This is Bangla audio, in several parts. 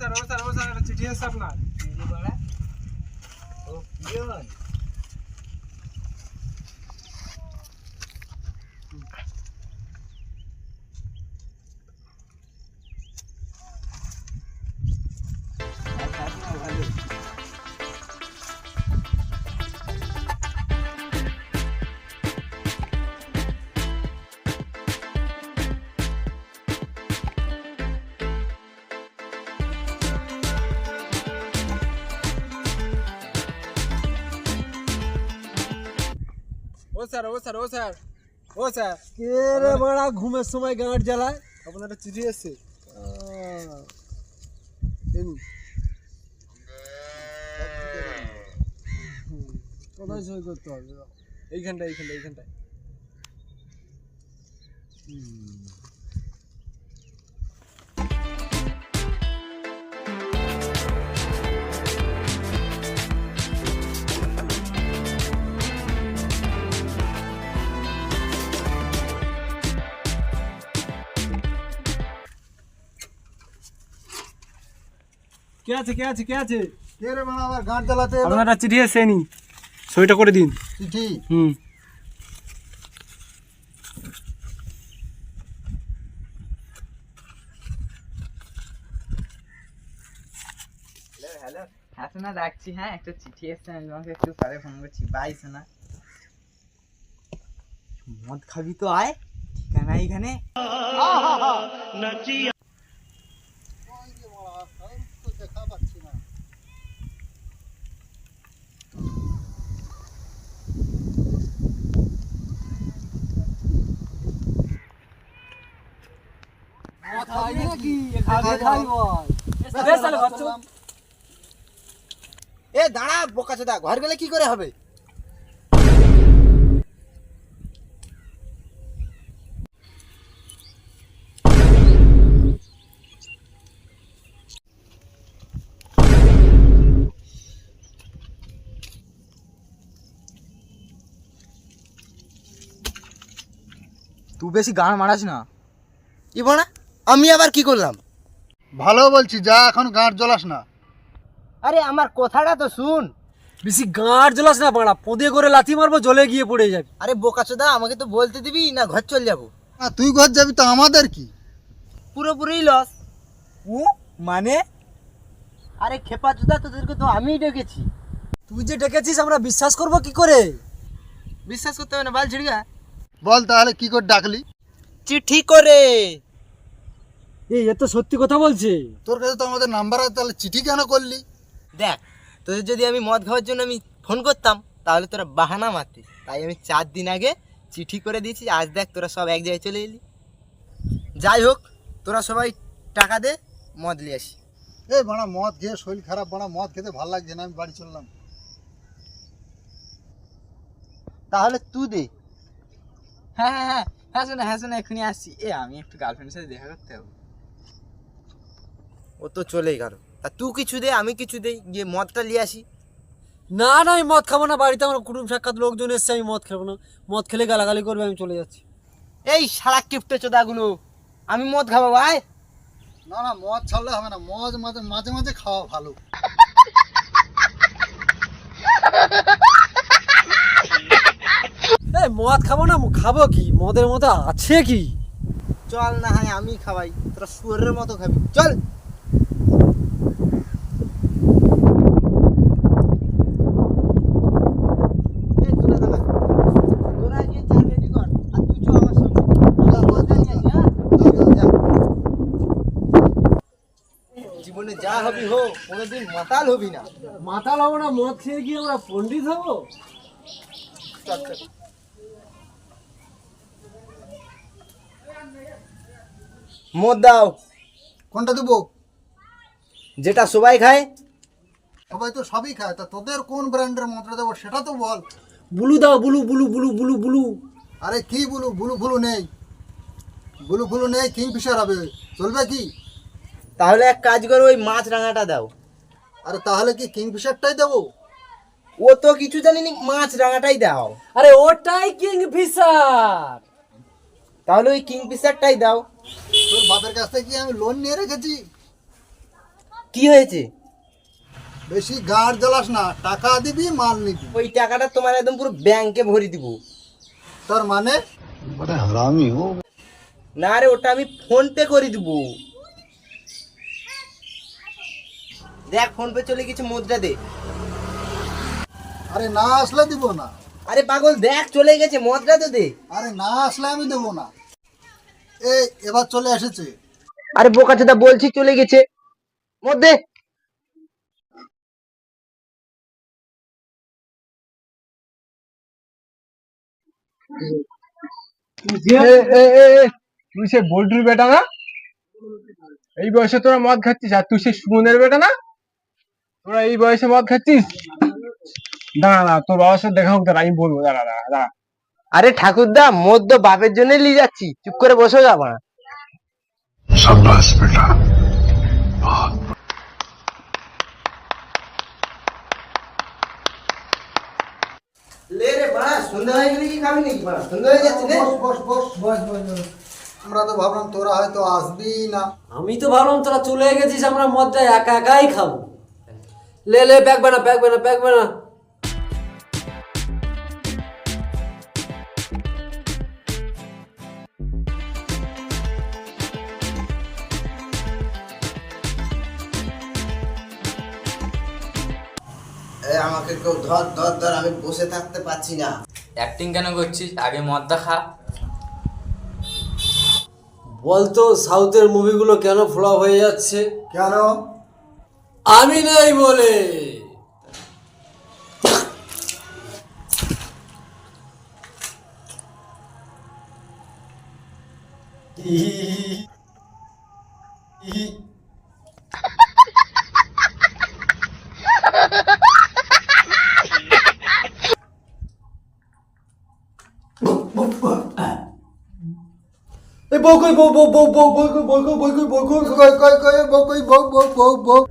স্যার একটা চিঠি আছে আপনার। ও পিয়ন ভালো। ও স্যার কে রে বড়া ঘুমের সময় গাঁট জ্বালায়? আপনার একটা চিঠি আছে। কোথায় সই করতে হবে? এইখানটায়। কে আছে? কে রে বড়া আবার গাঁট জ্বালাতে এলো? আপনার একটা চিঠি আছে নি, সইটা করে দিন। চিঠি? হ্যালো হ্যাঁ শোনা রাখছি। হ্যাঁ একটা চিঠি এসছে, আমি তোমাকে একটু পরে ফোন করছি। বাই শোনা। মদ খাবি তো আয়, ঠিকানা এইখানে। দেখা পাচ্ছি না। খাই নাকি? খাই বল। এ দাঁড়া বোকাচোদা, ঘর গেলে কি করে হবে? তুই বেশি গান মারাস না। ইবনা আমি আবার কি করলাম? ভালো বলছি, যা এখন গাঁট জ্বলাস না। আরে আমার কথাটা তো শুন। বেশি গাঁট জ্বলাস না বাড়া, পদে করে লাথি মারবো, জলে গিয়ে পড়ে যাবে। আরে বোকাচোদা, আমাকে তো বলতে দিবি না ঘর চল যাবো? তুই ঘর যাবি তো আমাদের কি? পুরোপুরি লস। মানে আরে খেপাচোদা, তোদেরকে তো আমিই ডেকেছি। তুই যে ডেকেছিস আমরা বিশ্বাস করবো কি করে? বিশ্বাস করতে হবে না, বাল ছিড়গা। বল তাহলে কি করে ডাকলি? চিঠি করে। এই এ তো সত্যি কথা বলছে। তোর কাছে তো আমাদের নাম্বার আছে, তাহলে চিঠি কেন করলি? দেখ, তোদের যদি আমি মদ খাওয়ার জন্য আমি ফোন করতাম তাহলে তোরা বাহানা মারতিস, তাই আমি 4 দিন আগে চিঠি করে দিয়েছি। আজ দেখ তোরা সব এক জায়গায় চলে এলি। যাই হোক, তোরা সবাই টাকা দে, মদ নিয়ে আসি। এই বাড়া মদ খেয়ে শরীর খারাপ, বাড়া মদ খেতে ভালো লাগছে না, আমি বাড়ি চললাম। তাহলে তুই দে। হ্যাঁ শোনা এখনই আসছি। আমি একটু গার্লফ্রেন্ডের সাথে দেখা করতে হবে। ও তো চলেই গেল। তা তুই কিছু দে, আমি কিছু দেই, গিয়ে মদটা নিয়ে আসি। না আমি মদ খাবো না, বাড়িতে আমার কুটুম সাক্ষাৎ লোকজন এসছে, আমি মদ খাবো না। মদ খেলে গালাগালি করবে, আমি চলে যাচ্ছি। এই শালা কিপটে চোদাগুলো, আমি মদ খাবো ভাই? না মদ ছাড়লে হবে না, মদ মাঝে মাঝে খাওয়া ভালো। এই মদ খাবো না, খাবো কি? মদের মধ্যে আছে কি? চল না হয় আমি খাওয়াই, তোরা শুয়োরের মতো খাবি, চল। জীবনে যা হবি হো, কোনোদিন মাতাল হবি না। মাতাল হবো না, মদ খেয়ে গিয়ে আমরা পণ্ডিত হবো? মদ দাও। কোনটা দেবো? যেটা সবাই খায়। সবাই তো সবই খায়, তা তোদের কোন ব্র্যান্ডের মদটা দেবো সেটা তো বল। বুলু দাও, বুলু বুলু বুলু বুলু বুলু। আরে কি বুলু? বুলু নেই, বুলু নেই, কিংফিশার হবে, চলবে কি? তাহলে এক কাজ করো, ওই মাছ রাঙাটা দাও। আরে তাহলে কি কিংফিশারটাই দেবো? ও তো কিছু জানিনি, মাছ রাঙাটাই দাও। আরে ওটাই কিংফিশার। তাহলে ওই কিংফিশারটাই দাও। তোর বাপের কাছ থেকে কি আমি লোন নিয়ে রেখেছি? কি হয়েছে? বেশি গাড় জ্বালাস না, টাকা দিবি মাল নিবি। ওই টাকাটা তোমার একদম পুরো ব্যাংকে ভরে দিব। তোর মানে? না রে, ওটা আমি ফোন পে করে দিব। দেখ ফোন পে চলে গেছে, মুদ্রা দে। আরে না আসলে দিব না। আরে পাগল দেখ চলে গেছে, মুদ্রা তো দে। আরে না আসলে আমি দেবো না। এই এবার চলে এসেছে। আরে বোকা চোদা বলছি চলে গেছে, মধ্যে। তুই সে বল্টুর বেটা না? এই বয়সে তোরা মদ খাচ্ছিস, আর তুই সে সুমনের বেটা না? তোরা এই বয়সে মদ খাচ্ছিস? দাঁড়া না, তোর বাবার সাথে দেখা হোক, দাঁড়া আমি বলবো, দাঁড়া দাঁড়া দাঁড়া। আরে ঠাকুরদা, মধ্য বাপের জন্য নিয়ে যাচ্ছি, চুপ করে বসে যাবা। লে রে বাড়া, সন্ধ্যা হয়ে গেলে কি খাবি নাকি? বাড়া সন্ধ্যা হয়ে যাচ্ছে রে। বস বস বস বস বস। আমরা তো ভাবলাম তোরা হয়তো আসবি না। আমি তো ভাবলাম তোরা চলে গেছিস, আমরা মদটা একা একাই খাবো। লে লে, ব্যাগ বানা, ব্যাগ বানা, ব্যাগ বানা। আমাকে কেউ ধর ধর ধর, আমি বসে থাকতে পারছি না। অ্যাক্টিং কেন করছিস? আগে মদটা খা। বলতো সাউথের মুভিগুলো কেন ফ্লপ হয়ে যাচ্ছে? কেন? আমি নাই বলে। এই বউ কই, বউ বউ বউ বউ বউ কই, বউ কই, বউ কই, বউ কই। কই কই কই বউ কই, বউ বউ বউ বউ।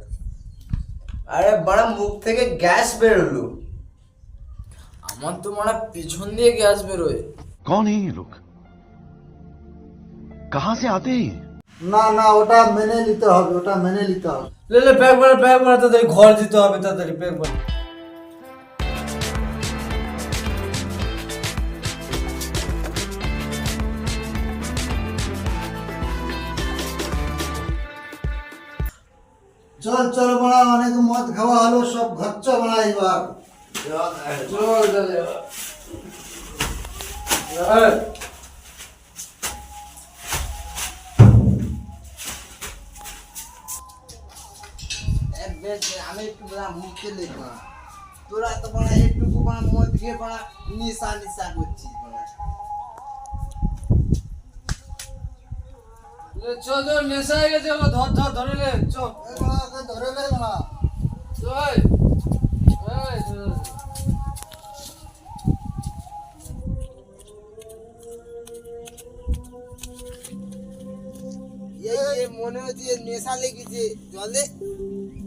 আরে বড় মুখ থেকে গ্যাস বেরোলো। আমার তো মারা পিছন দিয়ে গ্যাস বেরোয়। कौन है ये लोग? कहां से आते हैं? না না, ওটা মেনে নিতে হবে, ওটা মেনে নিতে হবে। লে লে, ব্যাগ বানা, ব্যাগ বানা, তাড়াতাড়ি ঘর দিতে হবে, তাড়াতাড়ি ব্যাগ বানা। চল চল বড়া, অনেক মদ খাওয়া হলো, সব ঘচ্চ বড়া এবার। চল তাহলে। আমি একটু মুখে লেখা, তোরা তো বড় একটুকু মদ খেয়ে বড় নিশা নিশা করছিস বড়। চল চল, নেশা হয়ে গেছে, ধর ধর ধরে লে, চল। এই বড়া, ওকে ধরে নে বড়া। চল। এই চল। এই মনে হচ্ছে নেশা লেগেছে। জল দে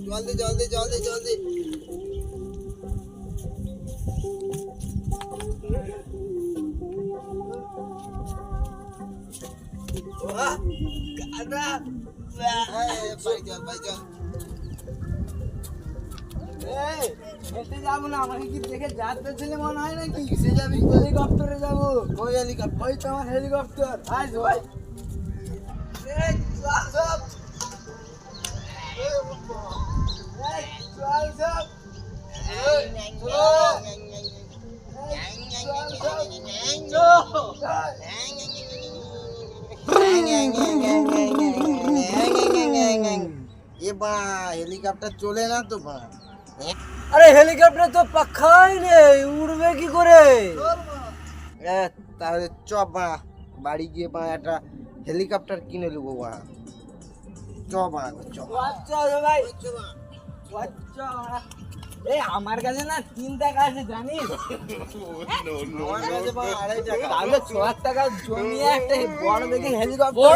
জল দে জল দে জল দে জল দে। যাবো না, আমাকে কি দেখে যাত্রা ছেলে মনে হয় নাকি? সে যাবি হেলিকপ্টারে যাবো। ওই হেলিকপ্টার, ওই তো আমার হেলিকপ্টার। আয় ভাই, হেলিকপ্টার চলে না তো। আরে হেলিকপ্টার তো পাখাই নেই, উড়বে কি করে? তাহলে চ বাড়ি গিয়ে একটা হেলিকপ্টার কিনে নেবো। চ চ। আচ্ছা ভাই, আচ্ছা। এই আমার কাছে না 3 টাকা আছে জানিস? আমার কাছে 2.5 টাকা। তাহলে 4 টাকা জমিয়ে একটা বড় দেখে হেলিকপ্টার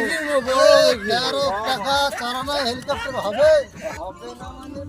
কিনবো, বড় দেখে। 13 টাকা চালানো হেলিকপ্টার হবে? হবে না মানে